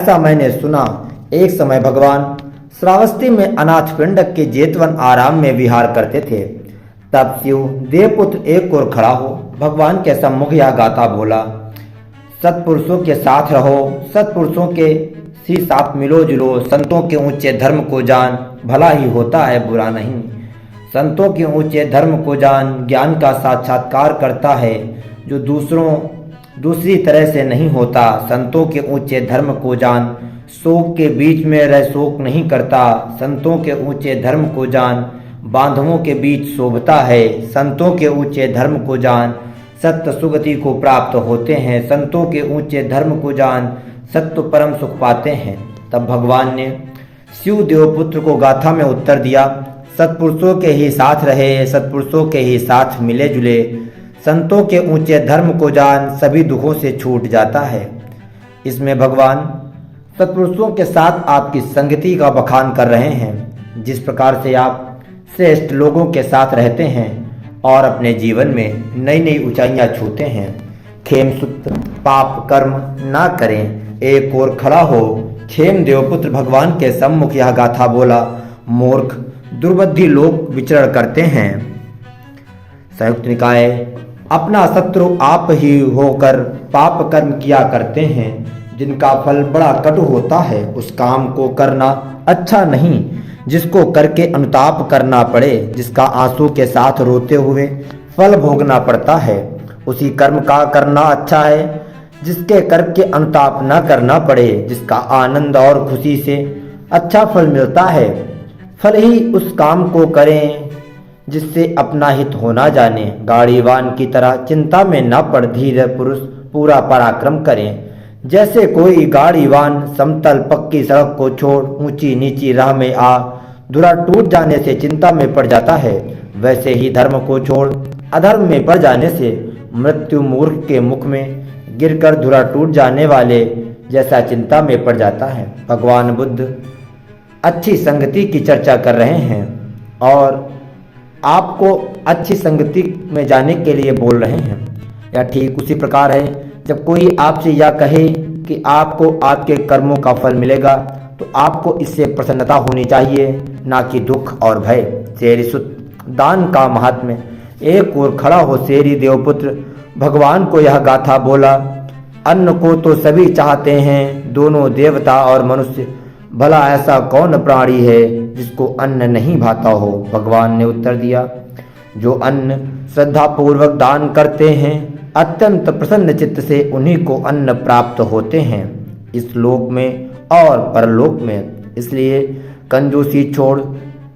ऐसा मैंने सुना। एक समय भगवान श्रावस्ती में अनाथ पिंडक के जेतवन आराम में विहार करते थे। तब शिव देवपुत्र एक ओर खड़ा हो भगवान के सम्मुख यह गाथा बोला, सत्पुरुषों के साथ रहो, सत्पुरुषों के सी साथ मिलो जुलो, संतों के ऊंचे धर्म को जान, भला ही होता है बुरा नहीं। संतों के ऊंचे धर्म को जान, ज्ञान का साक्षात्कार करता है जो दूसरी तरह से नहीं होता। संतों के ऊंचे धर्म को जान, शोक के बीच में रह शोक नहीं करता। संतों के ऊंचे धर्म को जान, बांधवों के बीच शोभता है। संतों के ऊंचे धर्म को जान, सत्य सुगति को प्राप्त होते हैं। संतों के ऊंचे धर्म को जान, सत्य परम सुख पाते हैं। तब भगवान ने शिव देवपुत्र को गाथा में उत्तर दिया, सत्पुरुषों के ही साथ रहे, सत्पुरुषों के ही साथ मिले जुले, संतों के ऊंचे धर्म को जान, सभी दुखों से छूट जाता है। इसमें भगवान सत्पुरुषों के साथ आपकी संगति का बखान कर रहे हैं। जिस प्रकार से आप श्रेष्ठ लोगों के साथ रहते हैं और अपने जीवन में नई नई ऊंचाइयां छूते हैं। खेम सूत्र पाप कर्म ना करें, एक और खड़ा हो। खेम देवपुत्र भगवान के सम्मुख यह गाथा बोला, मूर्ख दुर्बुद्धि लोग विचरण करते हैं। संयुक्त निकाय, अपना शत्रु आप ही होकर पाप कर्म किया करते हैं जिनका फल बड़ा कटु होता है। उस काम को करना अच्छा नहीं जिसको करके अनुताप करना पड़े, जिसका आंसू के साथ रोते हुए फल भोगना पड़ता है। उसी कर्म का करना अच्छा है जिसके करके अनुताप न करना पड़े, जिसका आनंद और खुशी से अच्छा फल मिलता है। फल ही उस काम को करें जिससे अपना हित होना जाने। गाड़ीवान की तरह चिंता में न पड़ धीर पुरुष पूरा पराक्रम करें। जैसे कोई गाड़ीवान समतल पक्की सड़क को छोड़ ऊंची नीची राह में आ धुरा टूट जाने से चिंता में पड़ जाता है, वैसे ही धर्म को छोड़ अधर्म में पड़ जाने से मृत्यु मूर्ख के मुख में गिरकर धुरा टूट जाने वाले जैसा चिंता में पड़ जाता है। भगवान बुद्ध अच्छी संगति की चर्चा कर रहे हैं और आपको अच्छी संगति में जाने के लिए बोल रहे हैं। या ठीक उसी प्रकार है, जब कोई आपसे यह कहे कि आपको आपके कर्मों का फल मिलेगा तो आपको इससे प्रसन्नता होनी चाहिए, ना कि दुख और भय। शेरी सुत दान का महात्म्य। एक ओर खड़ा हो शेरी देवपुत्र भगवान को यह गाथा बोला, अन्न को तो सभी चाहते हैं, दोनों देवता और मनुष्य, भला ऐसा कौन प्राणी है जिसको अन्न नहीं भाता हो। भगवान ने उत्तर दिया, जो अन्न श्रद्धा पूर्वक दान करते हैं अत्यंत प्रसन्न चित्त से उन्हीं को अन्न प्राप्त होते हैं, इस लोक में और परलोक में। इसलिए कंजूसी छोड़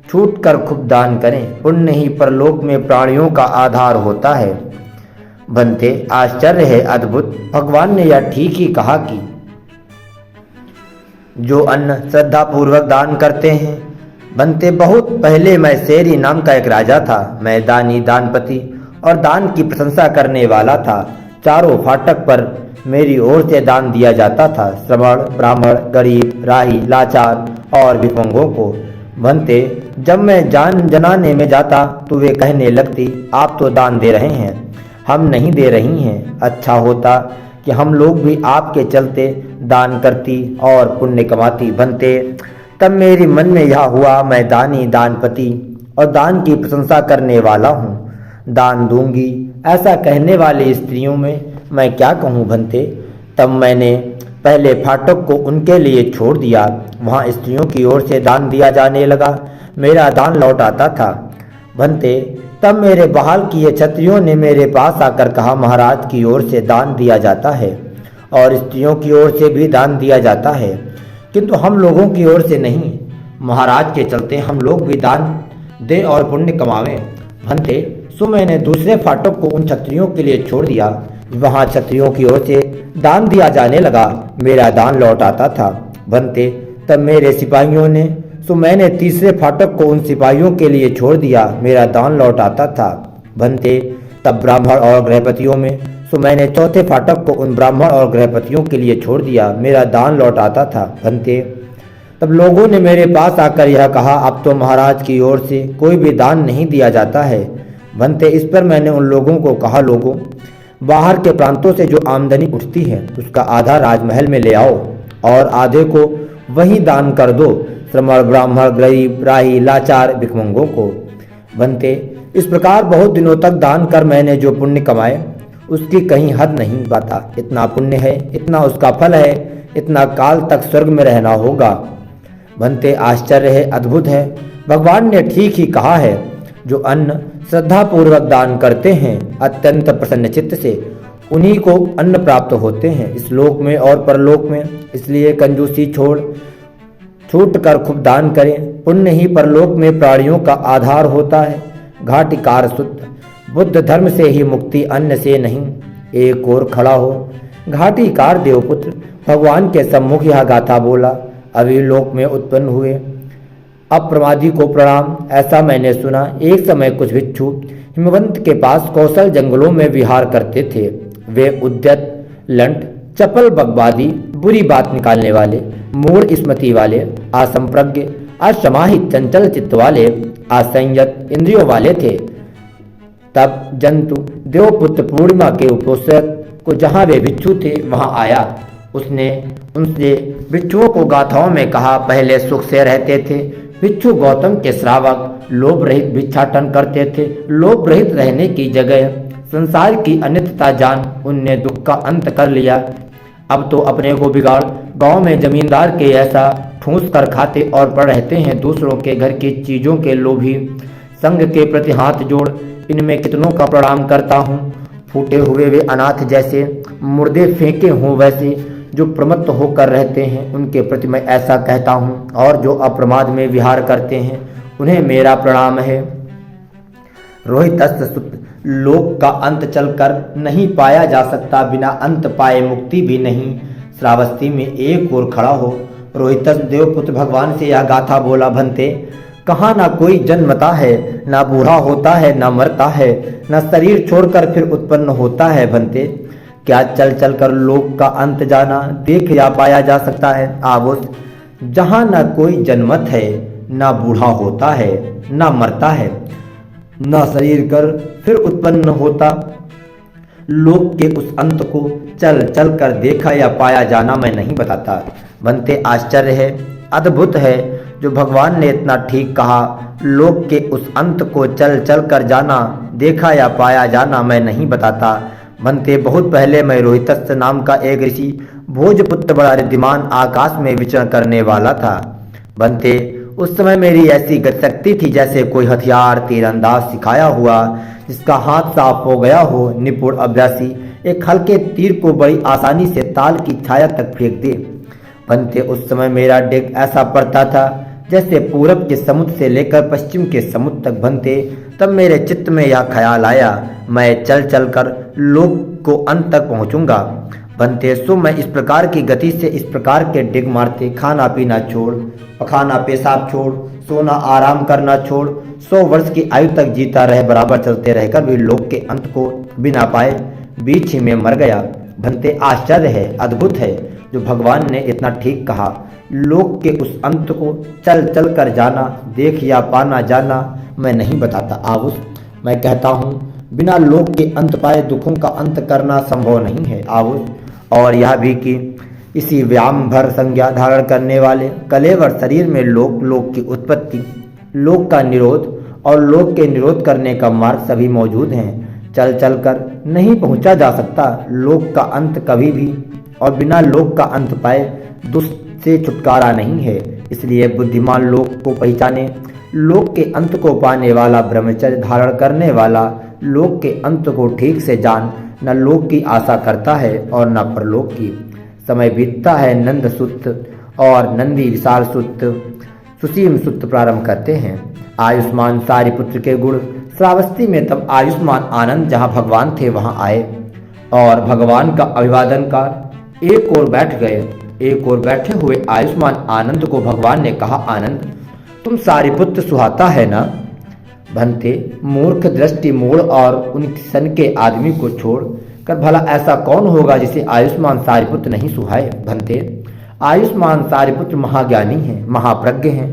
छूट कर खूब दान करें, पुण्य ही परलोक में प्राणियों का आधार होता है। बनते आश्चर्य है अद्भुत। भगवान ने यह ठीक ही कहा कि जो अन्न श्रद्धा पूर्वक दान करते हैं। बनते बहुत पहले मैं शेरी नाम का एक राजा था। मैं दानी दानपति और दान की प्रशंसा करने वाला था। चारों फाटक पर मेरी ओर से दान दिया जाता था, श्रमण ब्राह्मण गरीब राही लाचार और विपंगों को। बनते जब मैं जान जनाने में जाता तो वे कहने लगती, आप तो दान दे रहे हैं, हम नहीं दे रही हैं। अच्छा होता कि हम लोग भी आपके चलते दान करती और पुण्य कमाती। बनते तब मेरी मन में यह हुआ, मैं दानी दानपति और दान की प्रशंसा करने वाला हूँ, दान दूंगी ऐसा कहने वाली स्त्रियों में मैं क्या कहूँ। बनते तब मैंने पहले फाटक को उनके लिए छोड़ दिया, वहाँ स्त्रियों की ओर से दान दिया जाने लगा, मेरा दान लौट आता था। बनते तब मेरे बहाल किए क्षत्रियों ने मेरे पास आकर कहा, महाराज की ओर से दान दिया जाता है और स्त्रियों की ओर से भी दान दिया जाता है, किंतु हम लोगों की ओर से नहीं। महाराज के चलते हम लोग भी दान दें और पुण्य कमावें। बनते सो मैंने दूसरे फाटक को उन क्षत्रियों के लिए छोड़ दिया, वहाँ क्षत्रियों की ओर से दान दिया जाने लगा, मेरा दान लौट आता था। बनते तब मेरे सिपाहियों ने सो मैंने तीसरे फाटक को उन सिपाहियों के लिए छोड़ दिया, मेरा दान लौट आता था। बनते तब ब्राह्मण और गृहपतियों में सो मैंने चौथे फाटक को उन ब्राह्मण और गृहपतियों के लिए छोड़ दिया, मेरा दान लौट आता था। बनते तब लोगों ने मेरे पास आकर यह कहा, अब तो महाराज की ओर से कोई भी दान नहीं दिया जाता है। बनते इस पर मैंने उन लोगों को कहा, लोगों बाहर के प्रांतों से जो आमदनी उठती है उसका आधा राजमहल में ले आओ और आधे को वही दान कर दो श्रमण, ब्राह्मण, गरीब, राही, लाचार, भिखमंगों को। बनते, इस प्रकार बहुत दिनों तक दान कर मैंने जो पुण्य कमाए उसकी कहीं हद नहीं पाता। इतना पुण्य है, इतना उसका फल है, इतना काल तक स्वर्ग में रहना होगा। बनते, आश्चर्य है, अद्भुत है। भगवान ने ठीक ही कहा है। जो अन्न श्रद्धापूर्वक दान करते हैं अत्यंत प्रसन्न चित्त से, उन्हीं को अन्न प्राप्त होते हैं इस लोक में और परलोक में। इसलिए कंजूसी छूट कर खूब दान करें। पुण्य ही परलोक में प्राणियों का आधार होता है। घाटिकार शुद्ध बुद्ध धर्म से ही मुक्ति, अन्न से नहीं। एक और खड़ा हो। घाटिकार देवपुत्र भगवान के सम्मुख यह गाथा बोला। अभी लोक में उत्पन्न हुए अप्रमादी को प्रणाम। ऐसा मैंने सुना। एक समय कुछ भिक्षु हिमवंत के पास कौशल जंगलों में विहार करते थे। वे उद्यत, लंट, चपल, बकवादी, बुरी बात निकालने वाले, मूढ़ स्मृति वाले, असंप्रज्ञ, असमाहित, चंचल चित्त वाले, असंयत इंद्रियों वाले थे। तब जंतु देवपुत्र पूर्णिमा के उपोषक को जहाँ वे भिक्षु थे वहाँ आया। उसने उनसे भिक्षुओं को गाथाओं में कहा, पहले सुख से रहते थे। भिक्षु गौतम के श्रावक लोभ रहित भिक्षाटन करते थे। लोभ रहित रहने की जगह संसार की अनित्यता जान उनने दुख का अंत कर लिया। अब तो अपने को बिगाड़ गांव में जमींदार के ऐसा ठूंस कर खाते और पड़ रहते हैं। दूसरों के घर की चीजों के लोभी संग के प्रति हाथ जोड़ इनमें कितनों का प्रणाम करता हूँ। फूटे हुए वे अनाथ जैसे, मुर्दे फेंके हों वैसे जो प्रमत्त होकर रहते हैं उनके प्रति मैं ऐसा कहता हूँ। और जो अप्रमाद में विहार करते हैं उन्हें मेरा प्रणाम है। रोहितस्थ सुत, लोक का अंत चलकर नहीं पाया जा सकता, बिना अंत पाए मुक्ति भी नहीं। श्रावस्ती में एक और खड़ा हो। रोहितस्थ देवपुत्र भगवान से यह गाथा बोला। भंते, कहाँ ना कोई जन्मता है, ना बूढ़ा होता है, ना मरता है, ना शरीर छोड़कर फिर उत्पन्न होता है। भंते, क्या चल चल कर लोक का अंत जाना देख या पाया जा सकता है? आवुस, जहाँ ना कोई जन्मत है, ना बूढ़ा होता है, ना मरता है, ना शरीर कर फिर उत्पन्न होता, लोक के उस अंत को चल चल कर देखा या पाया जाना मैं नहीं बताता। बनते, आश्चर्य है, अद्भुत है। जो भगवान ने इतना ठीक कहा, लोक के उस अंत को चल चल कर जाना, देखा या पाया जाना मैं नहीं बताता। बनते, बहुत पहले मैं रोहितस्थ नाम का एक ऋषि, भोजपुत्र बड़ा रिद्धिमान, आकाश में विचरण करने वाला था। बनते, उस समय मेरी ऐसी गतिशक्ति थी जैसे कोई हथियार तीरंदाज सिखाया हुआ जिसका हाथ साफ हो गया हो। निपुण अभ्यासी एक हल्के तीर को बड़ी आसानी से ताल की छाया तक फेंक दे। बनते, उस समय मेरा डेग ऐसा पड़ता था जैसे पूरब के समुद्र से लेकर पश्चिम के समुद्र तक। बनते, तब मेरे चित्त में यह ख्याल आया, मैं चल चल कर लोक को अंत तक पहुंचूंगा। बनते, सो मैं इस प्रकार की गति से इस प्रकार के डिग मारते, खाना पीना छोड़, पखाना पेशाब छोड़, सोना आराम करना छोड़, 100 वर्ष की आयु तक जीता रहे, बराबर चलते रहकर भी लोक के अंत को बिना पाए बीच ही में मर गया। बनते, आश्चर्य है, अद्भुत है। जो भगवान ने इतना ठीक कहा, लोक के उस अंत को चल चल कर जाना, देख या पाना जाना मैं नहीं बताता। आवुस, मैं कहता हूँ, बिना लोक के अंत पाए दुखों का अंत करना संभव नहीं है। आवुस, और यह भी कि इसी व्याम भर संज्ञा धारण करने वाले कलेवर शरीर में लोक की उत्पत्ति, लोक का निरोध और लोक के निरोध करने का मार्ग सभी मौजूद हैं। चल चल कर नहीं पहुंचा जा सकता लोक का अंत कभी भी, और बिना लोक का अंत पाए दुष्ट से छुटकारा नहीं है। इसलिए बुद्धिमान लोक को पहचाने, लोक के अंत को पाने वाला, ब्रह्मचर्य धारण करने वाला लोक के अंत को ठीक से जान, न लोक की आशा करता है और न परलोक की। समय बीतता है, नंद सुत और नंदी विशाल सुत सुसीम सुत प्रारंभ करते हैं। आयुष्मान सारिपुत्र के गुण श्रावस्ती में तब आयुष्मान आनंद जहाँ भगवान थे वहाँ आए और भगवान का अभिवादन कर एक ओर बैठ गए। एक ओर बैठे हुए आयुष्मान आनंद को भगवान ने कहा, आनंद, तुम सारिपुत्र सुहाता है ना? भंते, मूर्ख, दृष्टि मूढ़ और उन सन के आदमी को छोड़ कर भला ऐसा कौन होगा जिसे आयुष्मान सारिपुत्र नहीं सुहाए? भंते, आयुष्मान सारिपुत्र महाज्ञानी हैं, महाप्रज्ञ हैं,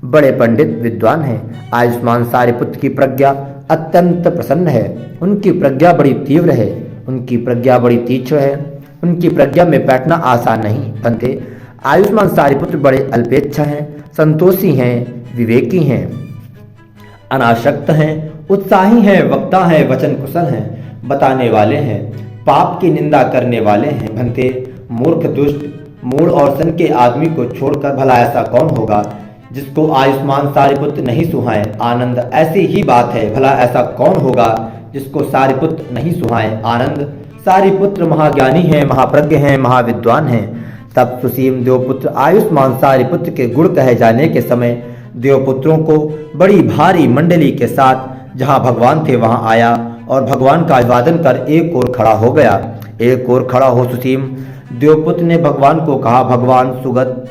बड़े पंडित विद्वान हैं। आयुष्मान सारिपुत्र की प्रज्ञा अत्यंत प्रसन्न है, उनकी प्रज्ञा बड़ी तीव्र है, उनकी प्रज्ञा बड़ी तीक्ष्ण है, उनकी प्रज्ञा में बैठना आसान नहीं। भंते, आयुष्मान सारिपुत्र बड़े अल्पेच्छा हैं, संतोषी हैं, विवेकी हैं, अनासक्त हैं, उत्साही हैं, वक्ता हैं, वचन कुशल हैं, बताने वाले हैं, पाप की निंदा करने वाले हैं। भंते मूर्ख, दुष्ट, मूढ़ और सन के आदमी को छोड़कर भला ऐसा कौन होगा जिसको आयुष्मान सारिपुत्र नहीं सुहाए आनंद। ऐसी ही बात है, भला ऐसा कौन होगा जिसको सारिपुत्र नहीं सुहाए आनंद। सारिपुत्र महाज्ञानी हैं, महाप्रज्ञ हैं, महाविद्वान हैं। तब सुसीम देवपुत्र आयुष्मान सारिपुत्र के गुण कहे जाने के समय देवपुत्रों को बड़ी भारी मंडली के साथ जहाँ भगवान थे वहाँ आया और भगवान का अभिवादन कर एक ओर खड़ा हो गया। एक ओर खड़ा हो सुसीम देवपुत्र ने भगवान को कहा, भगवान सुगत,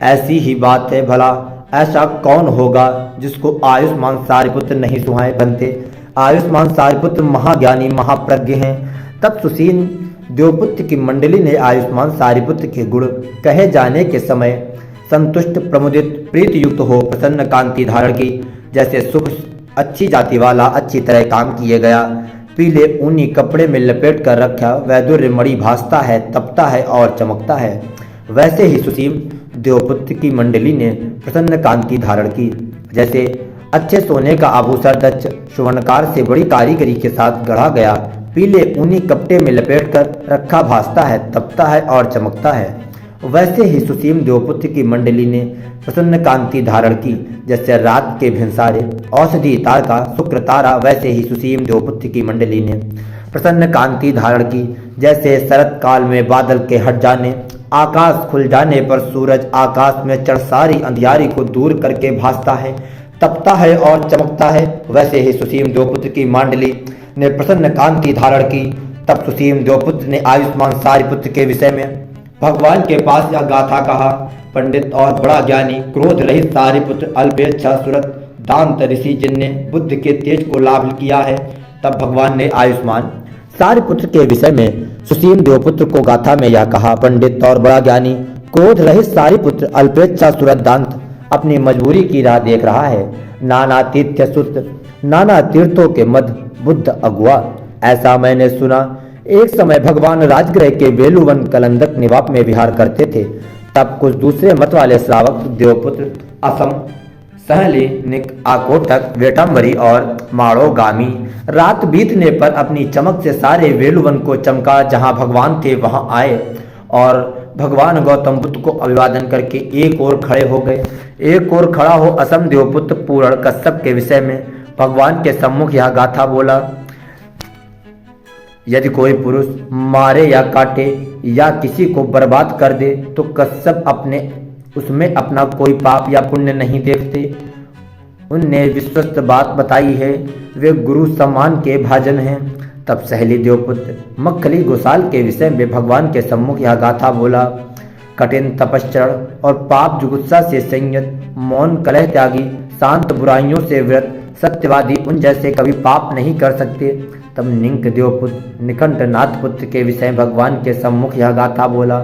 ऐसी ही बात है, भला ऐसा कौन होगा जिसको आयुष्मान सारिपुत्र नहीं सुहाए। बनते आयुष्मान सारिपुत्र महाज्ञानी महाप्रज्ञ हैं। तब सुसीम देवपुत्र की मंडली ने आयुष्मान सारिपुत्र के गुण कहे जाने के समय संतुष्ट, प्रमुदित, प्रीति युक्त हो प्रसन्न कांति धारण की, जैसे सुख अच्छी जाति वाला अच्छी तरह काम किए गया, पीले ऊनी कपड़े में लपेट कर रखा, वैदुर्य मणि भासता है, तपता है और चमकता है। वैसे ही सुसीम देवपुत्र की मंडली ने प्रसन्न कांति धारण की, जैसे अच्छे सोने का आभूषण दक्ष सुवर्णकार से बड़ी कारीगरी के साथ गढ़ा गया, पीले ऊनी कपड़े में लपेट कर रखा भासता है, तपता है और चमकता है। वैसे ही सुसीम देवपुत्र की मंडली ने प्रसन्न कांति धारण की, जैसे रात के भिनसारे औषधि तारका शुक्र तारा। वैसे ही सुसीम देवपुत्र की मंडली ने प्रसन्न कांति धारण की, जैसे शरत काल में बादल के हट जाने, आकाश खुल जाने पर सूरज आकाश में चढ़ सारी अंधियारी को दूर करके भासता है, तपता है और चमकता है। वैसे ही सुसीम देवपुत्र की मंडली ने प्रसन्न कांति धारण की। तब सुसीम देवपुत्र ने आयुष्मान सारिपुत्र के विषय में भगवान के पास यह गाथा कहा, पंडित और बड़ा ज्ञानी, क्रोध रहित सारिपुत्र, अल्पेच्छा, सुरत, दांत ऋषि, जिनने बुद्ध के तेज को लाभ किया है। तब भगवान ने आयुष्मान सारिपुत्र के विषय में सुसीम देवपुत्र को गाथा में यह कहा, पंडित और बड़ा ज्ञानी, क्रोध रहित सारिपुत्र, अल्पेच्छा, सुरत, दांत, अपनी मजबूरी की राह देख रहा है। नाना तीर्थ सुत, नाना तीर्थों के मध्य बुद्ध अगुआ, ऐसा मैंने सुना। एक समय भगवान राजगृह के वेलुवन कलंदक निवाप में विहार करते थे। तब कुछ दूसरे मत वाले श्रावक देवपुत्र असम, सहली, निक, आकोटक, वेटम्बरी और माड़ोगामी रात बीतने पर अपनी चमक से सारे वेलुवन को चमका। जहाँ भगवान थे वहाँ आए और भगवान गौतम बुद्ध को अभिवादन करके एक ओर खड़े हो गए। एक ओर खड़ा हो असम देवपुत्र पूर्ण कश्यप के विषय में भगवान के सम्मुख यह गाथा बोला, यदि कोई पुरुष मारे या काटे या किसी को बर्बाद कर दे तो कश्यप अपने उसमें अपना कोई पाप या पुण्य नहीं देखते। उनने विश्वस्त बात बताई है, वे गुरु सम्मान के भाजन हैं। तब सहेली देवपुत्र मक्खली गोसाल के विषय में भगवान के सम्मुख यह गाथा बोला, कठिन तपश्चरण और पाप जुगुत्सा से संयत, मौन, कलह त्यागी, शांत, बुराइयों से व्रत, सत्यवादी, उन जैसे कभी पाप नहीं कर सकते। तब निंक देवपुत्र निकंठ नाथ पुत्र के विषय भगवान के सम्मुख यह गाथा बोला,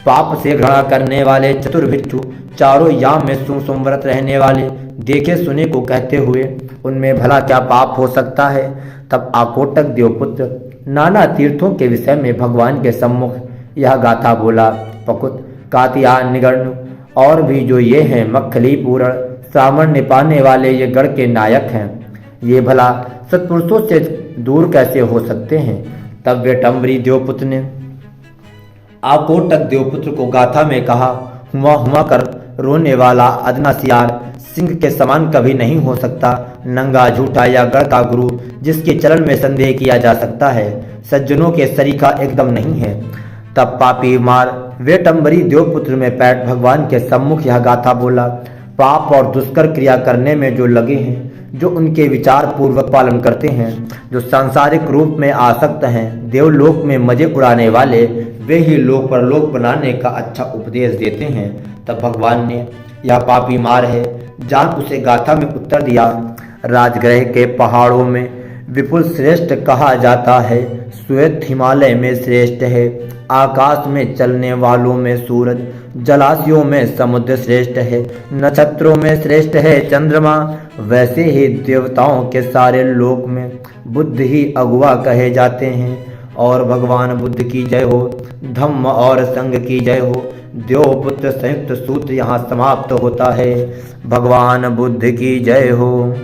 पाप से घृणा करने वाले चतुर्भिक्षु, चारों याम में सुव्रत रहने वाले, देखे सुने को कहते हुए उनमें भला क्या पाप हो सकता है। तब आकोटक देवपुत्र नाना तीर्थों के विषय में भगवान के सम्मुख यह गाथा बोला, पकुत, कातियान, निगर्ण और भी जो ये हैं मक्खली पूर्ण सामर्थ्य पाने वाले ये गढ़ के नायक हैं, ये भला सत्पुरुषों से दूर कैसे हो सकते हैं। तब वेटम्बरी देवपुत्र ने आकोटक देवपुत्र को गाथा में कहा, हुआ हुआ कर रोने वाला अदना सियार सिंह के समान कभी नहीं हो सकता, नंगा, झूठा या गढ़ का गुरु जिसके चरण में संदेह किया जा सकता है, सज्जनों के सरीखा एकदम नहीं है। तब पापी मार वेटम्बरी देवपुत्र में पैठ भगवान के सम्मुख यह गाथा बोला, पाप और दुष्कर क्रिया करने में जो लगे हैं, जो उनके विचार पूर्वक पालन करते हैं, जो सांसारिक रूप में आसक्त हैं, देवलोक में मजे उड़ाने वाले, वे ही लोक परलोक बनाने का अच्छा उपदेश देते हैं। तब भगवान ने यह पापी मार है जान उसे गाथा में उत्तर दिया, राजगृह के पहाड़ों में विपुल श्रेष्ठ कहा जाता है, श्वेत हिमालय में श्रेष्ठ है, आकाश में चलने वालों में सूरज, जलाशयों में समुद्र श्रेष्ठ है, नक्षत्रों में श्रेष्ठ है चंद्रमा। वैसे ही देवताओं के सारे लोक में बुद्ध ही अगुआ कहे जाते हैं। और भगवान बुद्ध की जय हो, धम्म और संघ की जय हो, देवपुत्र संयुक्त सूत्र यहाँ समाप्त होता है। भगवान बुद्ध की जय हो।